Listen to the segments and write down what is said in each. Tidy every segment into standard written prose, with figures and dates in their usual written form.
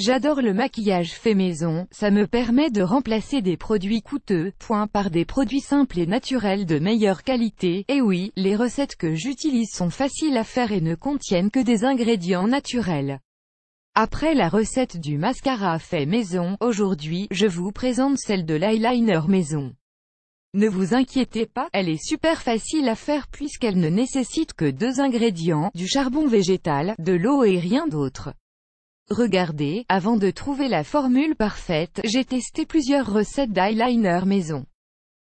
J'adore le maquillage fait maison, ça me permet de remplacer des produits coûteux, par des produits simples et naturels de meilleure qualité. Et oui, les recettes que j'utilise sont faciles à faire et ne contiennent que des ingrédients naturels. Après la recette du mascara fait maison, aujourd'hui, je vous présente celle de l'eyeliner maison. Ne vous inquiétez pas, elle est super facile à faire puisqu'elle ne nécessite que 2 ingrédients, du charbon végétal, de l'eau et rien d'autre. Regardez, avant de trouver la formule parfaite, j'ai testé plusieurs recettes d'eyeliner maison.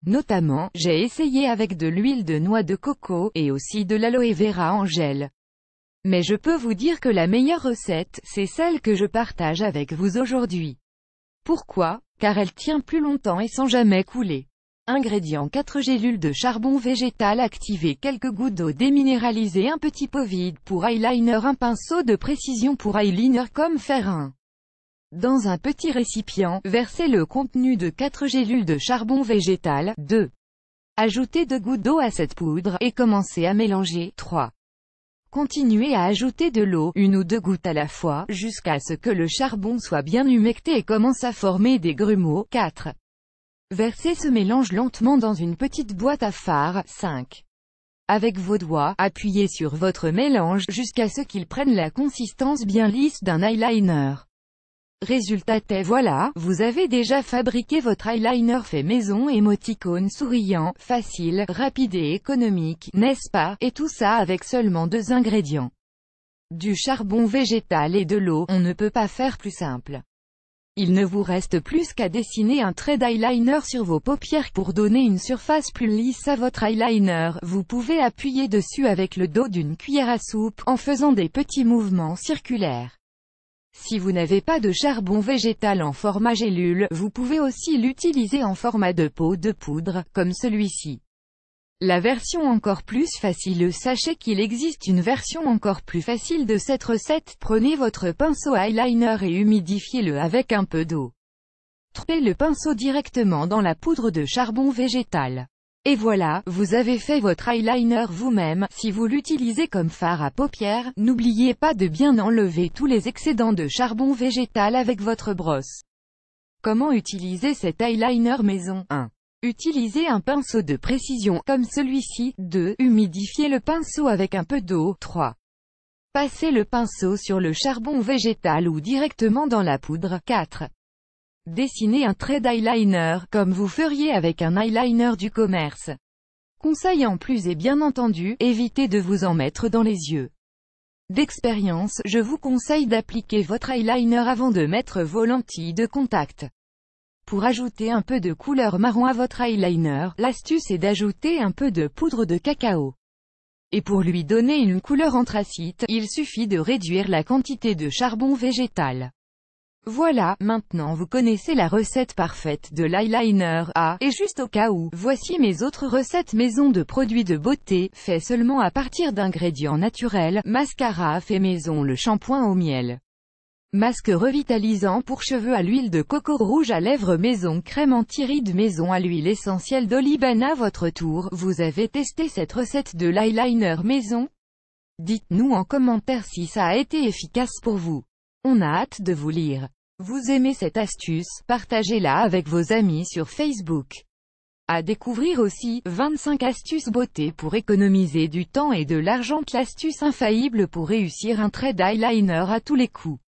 Notamment, j'ai essayé avec de l'huile de noix de coco, et aussi de l'aloe vera en gel. Mais je peux vous dire que la meilleure recette, c'est celle que je partage avec vous aujourd'hui. Pourquoi? Car elle tient plus longtemps et sans jamais couler. Ingrédients: 4 gélules de charbon végétal activé, quelques gouttes d'eau déminéralisée, un petit pot vide pour eyeliner, un pinceau de précision pour eyeliner comme fer 1. Dans un petit récipient, versez le contenu de 4 gélules de charbon végétal. 2. Ajoutez 2 gouttes d'eau à cette poudre, et commencez à mélanger. 3. Continuez à ajouter de l'eau, 1 ou 2 gouttes à la fois, jusqu'à ce que le charbon soit bien humecté et commence à former des grumeaux. 4. Versez ce mélange lentement dans une petite boîte à fard. 5. Avec vos doigts, appuyez sur votre mélange, jusqu'à ce qu'il prenne la consistance bien lisse d'un eyeliner. Résultat est voilà, vous avez déjà fabriqué votre eyeliner fait maison, émoticône souriant, facile, rapide et économique, n'est-ce pas? Et tout ça avec seulement 2 ingrédients. Du charbon végétal et de l'eau, on ne peut pas faire plus simple. Il ne vous reste plus qu'à dessiner un trait d'eyeliner sur vos paupières pour donner une surface plus lisse à votre eyeliner. Vous pouvez appuyer dessus avec le dos d'une cuillère à soupe, en faisant des petits mouvements circulaires. Si vous n'avez pas de charbon végétal en format gélule, vous pouvez aussi l'utiliser en format de pot de poudre, comme celui-ci. La version encore plus facile. Sachez qu'il existe une version encore plus facile de cette recette. Prenez votre pinceau eyeliner et humidifiez-le avec un peu d'eau. Trempez le pinceau directement dans la poudre de charbon végétal. Et voilà, vous avez fait votre eyeliner vous-même. Si vous l'utilisez comme fard à paupières, n'oubliez pas de bien enlever tous les excédents de charbon végétal avec votre brosse. Comment utiliser cet eyeliner maison? 1. Utilisez un pinceau de précision, comme celui-ci. 2. Humidifiez le pinceau avec un peu d'eau. 3. Passez le pinceau sur le charbon végétal ou directement dans la poudre. 4. Dessinez un trait d'eyeliner, comme vous feriez avec un eyeliner du commerce. Conseil en plus et bien entendu, évitez de vous en mettre dans les yeux. D'expérience, je vous conseille d'appliquer votre eyeliner avant de mettre vos lentilles de contact. Pour ajouter un peu de couleur marron à votre eyeliner, l'astuce est d'ajouter un peu de poudre de cacao. Et pour lui donner une couleur anthracite, il suffit de réduire la quantité de charbon végétal. Voilà, maintenant vous connaissez la recette parfaite de l'eyeliner. Et juste au cas où, voici mes autres recettes maison de produits de beauté, faits seulement à partir d'ingrédients naturels. Mascara fait maison, le shampoing au miel. Masque revitalisant pour cheveux à l'huile de coco, rouge à lèvres maison, crème anti-rides maison à l'huile essentielle d'olive. À votre tour, vous avez testé cette recette de l'eyeliner maison? Dites-nous en commentaire si ça a été efficace pour vous. On a hâte de vous lire. Vous aimez cette astuce? Partagez-la avec vos amis sur Facebook. À découvrir aussi, 25 astuces beauté pour économiser du temps et de l'argent. L'astuce infaillible pour réussir un trait d'eyeliner à tous les coups.